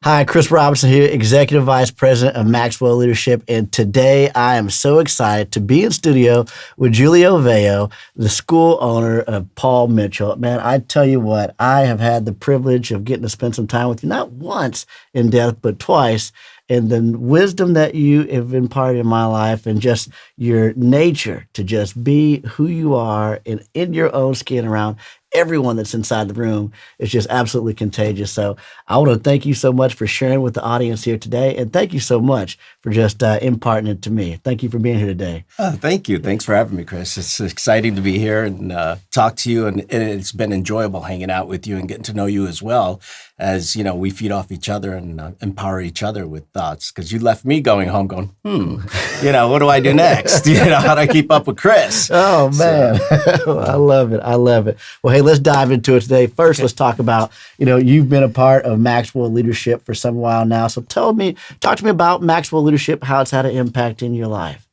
Hi, Chris Robinson here, Executive Vice President of Maxwell Leadership. And today I am so excited to be in studio with Giulio Veglio, the school owner of Paul Mitchell. Man, I tell you what, I have had the privilege of getting to spend some time with you, not once in depth, but twice. And the wisdom that you have imparted in my life and just your nature to just be who you are and in your own skin around everyone that's inside the room is just absolutely contagious. So I want to thank you so much for sharing with the audience here today. And thank you so much for just imparting it to me. Thank you for being here today. Thank you. Thanks for having me, Chris. It's exciting to be here and talk to you. And it's been enjoyable hanging out with you and getting to know you as well. As you know, we feed off each other and empower each other with thoughts. Because you left me going home going, what do I do next? How do I keep up with Chris? Oh, man. So. I love it. I love it. Well, hey, let's dive into it today. First, let's talk about, you've been a part of Maxwell Leadership for some while now. So talk to me about Maxwell Leadership, how it's had an impact in your life.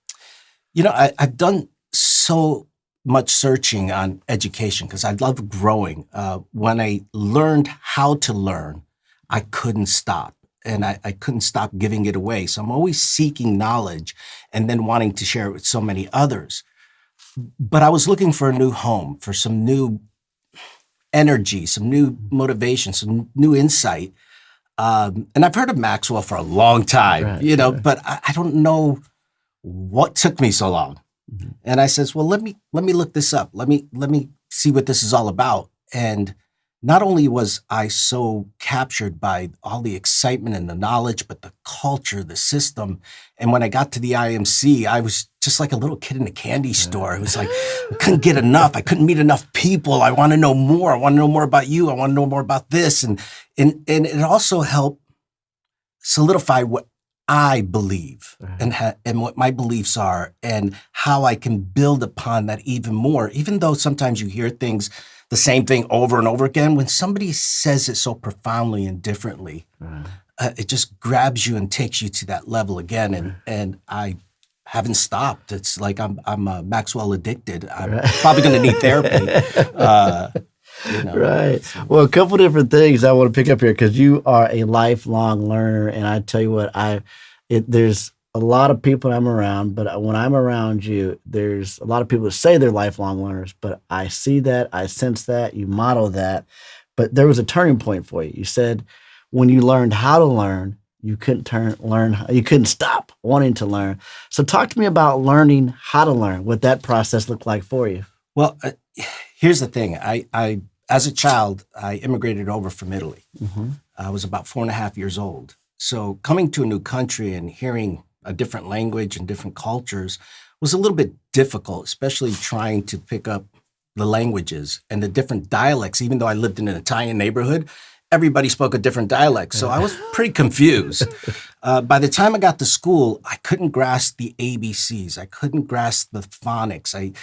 I've done so much searching on education because I love growing. When I learned how to learn, I couldn't stop. And I couldn't stop giving it away. So I'm always seeking knowledge and then wanting to share it with so many others. But I was looking for a new home, for some new energy, some new motivation, some new insight. And I've heard of Maxwell for a long time, right. But I don't know what took me so long. Mm-hmm. And I says, well, let me look this up. Let me see what this is all about. And not only was I so captured by all the excitement and the knowledge, but the culture, the system. And when I got to the IMC, I was just like a little kid in a candy store. It was like, I couldn't get enough. I couldn't meet enough people. I want to know more. I want to know more about you. I want to know more about this. And it also helped solidify what I believe and what my beliefs are and how I can build upon that even more. Even though sometimes you hear things, the same thing over and over again, when somebody says it so profoundly and differently, it just grabs you and takes you to that level again. And I haven't stopped. It's like I'm Maxwell addicted. I'm probably going to need therapy. Right. Well, a couple different things I want to pick up here because you are a lifelong learner, and I tell you what, there's a lot of people I'm around, but when I'm around you, there's a lot of people that say they're lifelong learners, but I see that, I sense that, you model that. But there was a turning point for you. You said when you learned how to learn, you couldn't stop wanting to learn. So talk to me about learning how to learn, what that process looked like for you. Well, here's the thing. I as a child, I immigrated over from Italy. Mm-hmm. I was about 4.5 years old. So coming to a new country and hearing a different language and different cultures was a little bit difficult, especially trying to pick up the languages and the different dialects. Even though I lived in an Italian neighborhood, everybody spoke a different dialect. So I was pretty confused. By the time I got to school, I couldn't grasp the ABCs. I couldn't grasp the phonics. I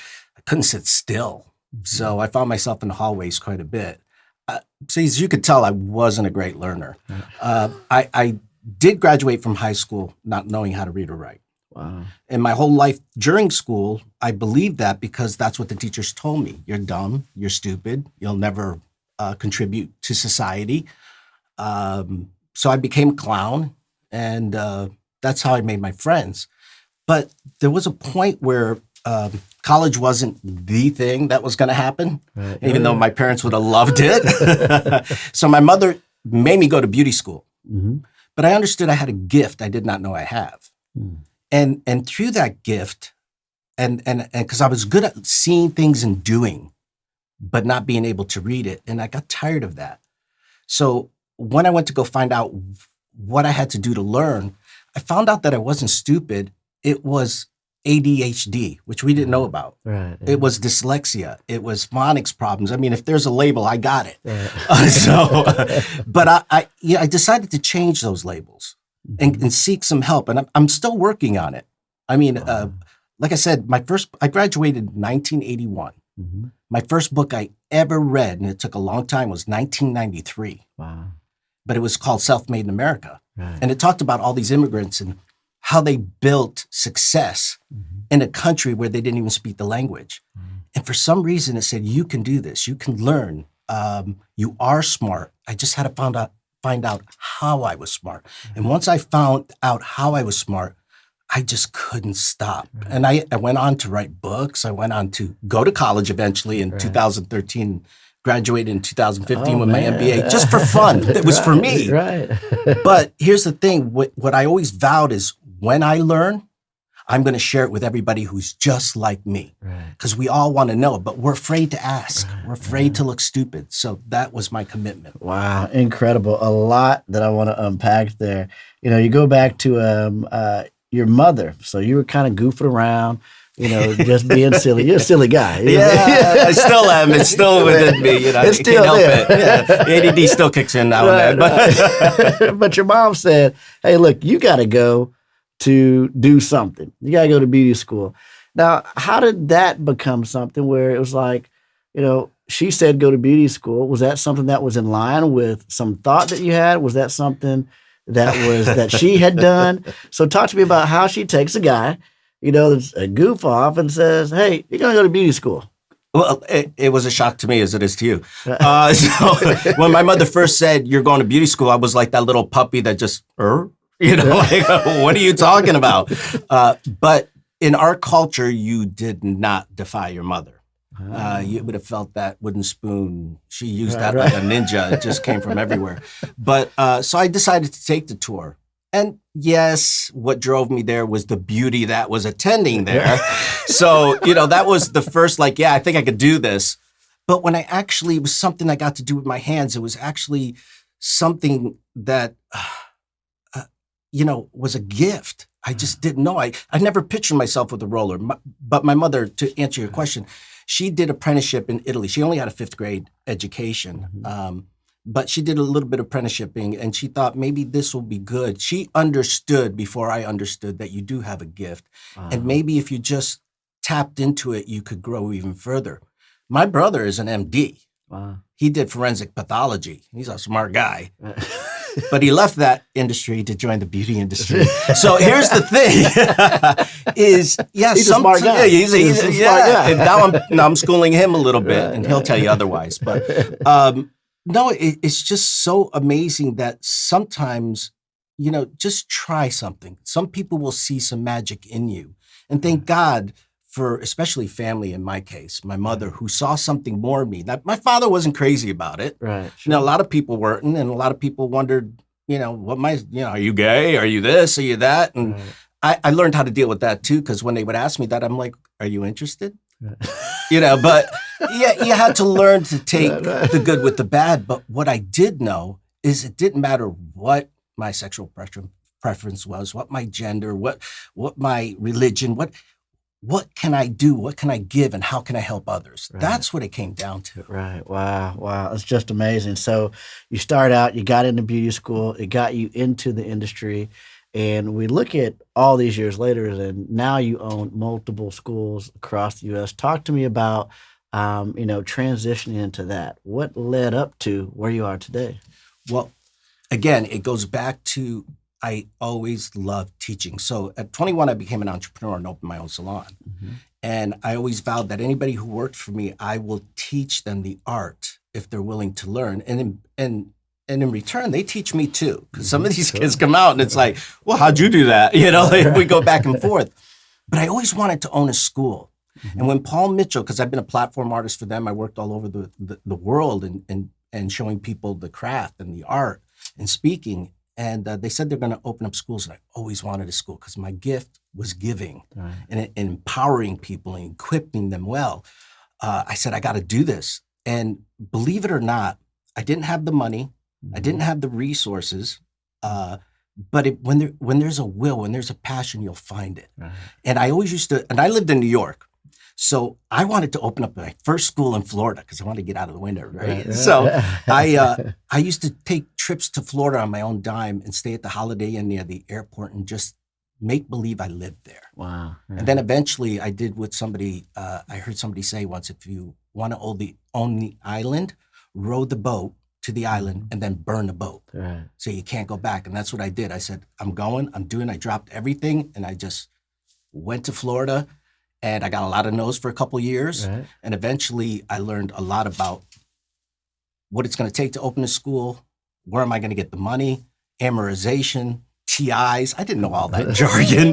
couldn't sit still. Mm-hmm. So I found myself in the hallways quite a bit. So as you could tell, I wasn't a great learner. I did graduate from high school not knowing how to read or write. Wow. And my whole life during school, I believed that because that's what the teachers told me. You're dumb, you're stupid, you'll never contribute to society. So I became a clown, and that's how I made my friends. But there was a point where college wasn't the thing that was going to happen, even though my parents would have loved it. So my mother made me go to beauty school. Mm-hmm. But I understood I had a gift I did not know I have. Mm. And through that gift, and because I was good at seeing things and doing, but not being able to read it, and I got tired of that. So when I went to go find out what I had to do to learn, I found out that I wasn't stupid. It was ADHD, which we didn't know about. Right, yeah. It was dyslexia. It was phonics problems. I mean, if there's a label, I got it. Right. But I decided to change those labels and seek some help. And I'm still working on it. I mean, like I said, I graduated in 1981. Mm-hmm. My first book I ever read, and it took a long time, was 1993. Wow. But it was called Self-Made in America. Right. And it talked about all these immigrants and how they built success in a country where they didn't even speak the language. And for some reason, it said, you can do this. You can learn. You are smart. I just had to find find out how I was smart. And once I found out how I was smart, I just couldn't stop. And I went on to write books. I went on to go to college eventually in 2013, graduated in 2015 with my MBA, just for fun. It was for me. Right. But here's the thing. What I always vowed is when I learn, I'm going to share it with everybody who's just like me. Because we all want to know, but we're afraid to ask. We're afraid to look stupid. So that was my commitment. Wow, incredible. A lot that I want to unpack there. You know, you go back to your mother. So you were kind of goofing around, you know, just being silly. You're a silly guy. Yeah, I still am. It's still within me. You know, It's still can't help there. it. Yeah. ADD still kicks in now and then. But But your mom said, hey, look, you got to go to do something. You got to go to beauty school. Now, how did that become something where it was like, you know, she said go to beauty school? Was that something that was in line with some thought that you had? Was that something that she had done? So talk to me about how she takes a guy, you know, that's a goof off and says, hey, you're going to go to beauty school. Well, it was a shock to me as it is to you. So when my mother first said, you're going to beauty school, I was like that little puppy that just, you know, like, what are you talking about? But in our culture, you did not defy your mother. You would have felt that wooden spoon. She used that like a ninja. It just came from everywhere. But so I decided to take the tour. And yes, what drove me there was the beauty that was attending there. So, you know, that was the first, like, yeah, I think I could do this. But when it was something I got to do with my hands. It was actually something that, you know, was a gift. I just didn't know. I never pictured myself with a roller. But my mother, to answer your question, she did apprenticeship in Italy. She only had a 5th grade education. But she did a little bit of apprenticeshiping, and she thought maybe this will be good. She understood before I understood that you do have a gift. And maybe if you just tapped into it, you could grow even further. My brother is an MD. Wow. He did forensic pathology. He's a smart guy. But he left that industry to join the beauty industry. So here's the thing: he's a smart guy. Yeah, he's a smart guy. And now I'm schooling him a little bit, and he'll tell you otherwise. But no, it's just so amazing that sometimes, you know, just try something. Some people will see some magic in you, and thank God for especially family. In my case, my mother, who saw something more in me. That my father wasn't crazy about it. Right. You know, a lot of people weren't, and a lot of people wondered, you know, are you gay? Are you this? Are you that? And I learned how to deal with that too, because when they would ask me that, I'm like, are you interested? You know, but yeah, you had to learn to take the good with the bad. But what I did know is it didn't matter what my sexual preference was, what my gender, what my religion, what can I do? What can I give? And how can I help others? Right. That's what it came down to. Right. Wow. It's just amazing. So you start out, you got into beauty school, it got you into the industry. And we look at all these years later, and now you own multiple schools across the U.S. Talk to me about, you know, transitioning into that. What led up to where you are today? Well, again, it goes back to I always loved teaching. So at 21, I became an entrepreneur and opened my own salon. And I always vowed that anybody who worked for me, I will teach them the art if they're willing to learn. And in return, they teach me too. Because some of these kids come out and it's like, well, how'd you do that? You know, like, we go back and forth. But I always wanted to own a school. And when Paul Mitchell, because I've been a platform artist for them, I worked all over the world and showing people the craft and the art and speaking. And they said they're going to open up schools. And I always wanted a school because my gift was giving and empowering people and equipping them well. I said, I got to do this. And believe it or not, I didn't have the money. I didn't have the resources. But when there's a will, when there's a passion, you'll find it. And I always used to, and I lived in New York. So I wanted to open up my first school in Florida because I wanted to get out of the winter, right? So I used to take trips to Florida on my own dime and stay at the Holiday Inn near the airport and just make believe I lived there. Wow. Yeah. And then eventually I did what I heard somebody say once, if you want to own the island, row the boat to the island and then burn the boat. Right. So you can't go back. And that's what I did. I said, I dropped everything and I just went to Florida. And I got a lot of no's for a couple years. Right. And eventually I learned a lot about what it's going to take to open a school, where am I going to get the money, amortization, TIs. I didn't know all that jargon,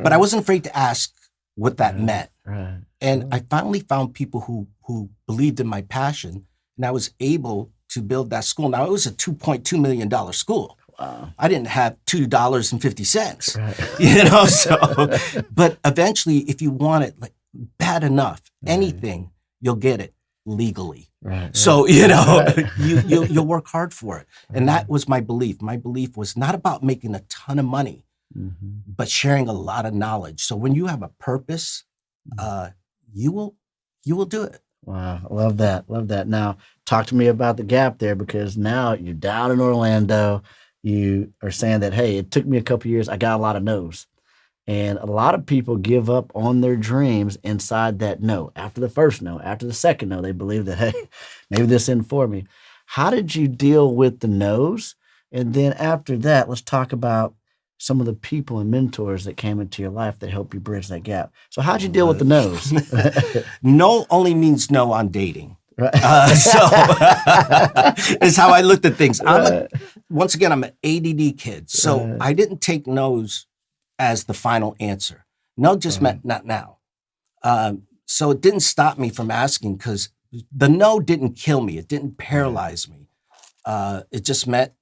but I wasn't afraid to ask what that meant. Right. And I finally found people who believed in my passion, and I was able to build that school. Now, it was a $2.2 million school. Wow. I didn't have $2.50, Right. so, but eventually, if you want it like bad enough, anything, you'll get it legally. Right. So, you'll work hard for it. And that was my belief. My belief was not about making a ton of money, but sharing a lot of knowledge. So when you have a purpose, you will do it. Wow. I love that. Love that. Now, talk to me about the gap there, because now you're down in Orlando. You are saying that, hey, it took me a couple years. I got a lot of no's. And a lot of people give up on their dreams inside that no. After the first no, after the second no, they believe that, hey, maybe this isn't for me. How did you deal with the no's? And then after that, let's talk about some of the people and mentors that came into your life that helped you bridge that gap. So how'd you deal with the no's? No only means no on dating. Right. So is how I looked at things. Once again, I'm an ADD kid. So I didn't take no's as the final answer. No just meant not now. So it didn't stop me from asking, because the no didn't kill me. It didn't paralyze me. It just meant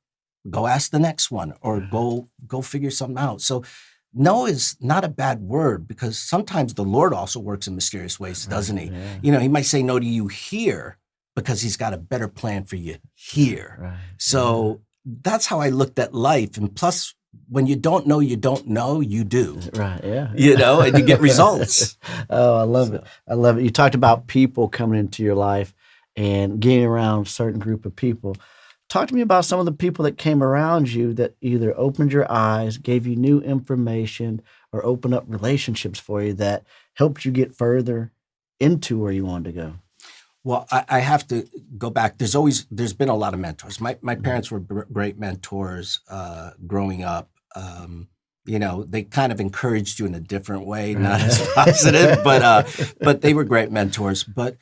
go ask the next one, or go figure something out. So no is not a bad word, because sometimes the Lord also works in mysterious ways, doesn't he? Yeah. He might say no to you here because he's got a better plan for you here. Right. So that's how I looked at life. And plus, when you don't know, you do. Right. Yeah. And you get results. Oh, I love it. I love it. You talked about people coming into your life and getting around a certain group of people. Talk to me about some of the people that came around you that either opened your eyes, gave you new information, or opened up relationships for you that helped you get further into where you wanted to go. Well, I have to go back. There's been a lot of mentors. My parents were great mentors growing up. They kind of encouraged you in a different way, not as positive, but they were great mentors. But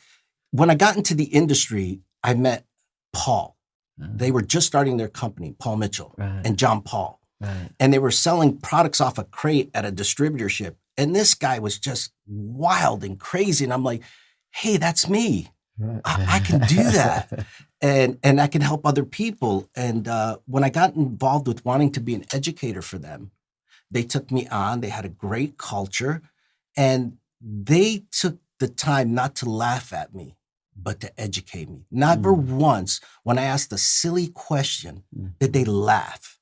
when I got into the industry, I met Paul. They were just starting their company, Paul Mitchell and John Paul. Right. And they were selling products off a crate at a distributorship. And this guy was just wild and crazy. And I'm like, hey, that's me. I can do that. And I can help other people. And when I got involved with wanting to be an educator for them, they took me on. They had a great culture. And they took the time not to laugh at me, but to educate me. Never once, when I asked a silly question, did they laugh.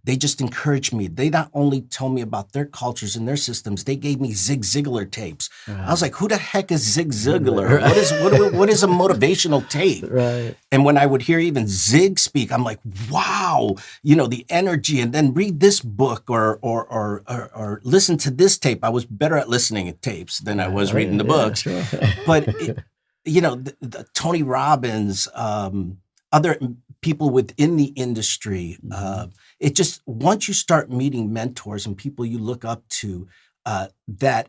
They just encouraged me. They not only told me about their cultures and their systems, they gave me Zig Ziglar tapes. I was like, who the heck is Zig Ziglar? What is a motivational tape? Right. And when I would hear even Zig speak, I'm like, wow, the energy, and then read this book or listen to this tape. I was better at listening to tapes than I was reading the books. Sure. But the Tony Robbins, other people within the industry, it just, once you start meeting mentors and people you look up to that,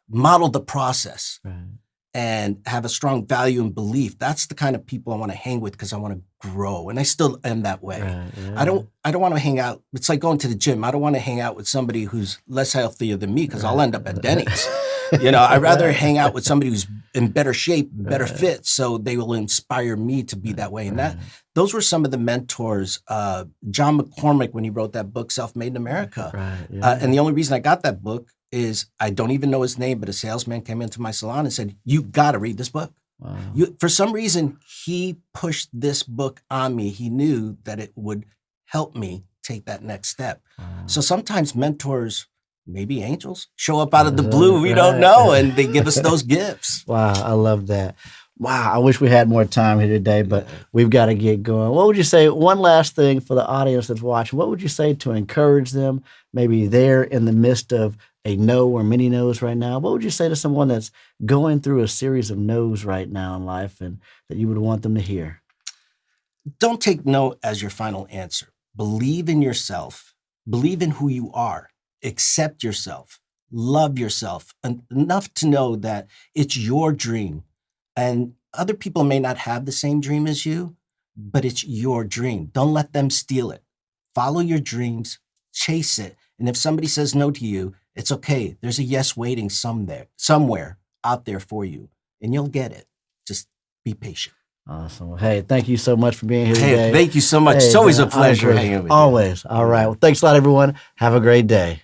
model the process and have a strong value and belief, that's the kind of people I want to hang with, because I want to grow. And I still am that way. I don't want to hang out. It's like going to the gym. I don't want to hang out with somebody who's less healthier than me, because I'll end up at Denny's. I'd rather hang out with somebody who's in better shape, better fit, so they will inspire me to be that way. And those were some of the mentors. John McCormick, when he wrote that book, Self-Made in America. And the only reason I got that book is, I don't even know his name, but a salesman came into my salon and said, you got to read this book. Wow. For some reason, he pushed this book on me. He knew that it would help me take that next step. So sometimes mentors, maybe angels, show up out of the blue, we don't know, and they give us those gifts. Wow, I love that. Wow, I wish we had more time here today, but we've got to get going. What would you say, one last thing for the audience that's watching, what would you say to encourage them, maybe they're in the midst of a no or many no's right now? What would you say to someone that's going through a series of no's right now in life and that you would want them to hear? Don't take no as your final answer. Believe in yourself. Believe in who you are. Accept yourself. Love yourself enough to know that it's your dream. And other people may not have the same dream as you, but it's your dream. Don't let them steal it. Follow your dreams, chase it. And if somebody says no to you, it's okay. There's a yes waiting somewhere out there for you, and you'll get it. Just be patient. Awesome. Well, hey, thank you so much for being here Hey, today. thank you so much. Hey, it's always man, a pleasure honestly, hanging with you. Always. All right. Well, thanks a lot, everyone. Have a great day.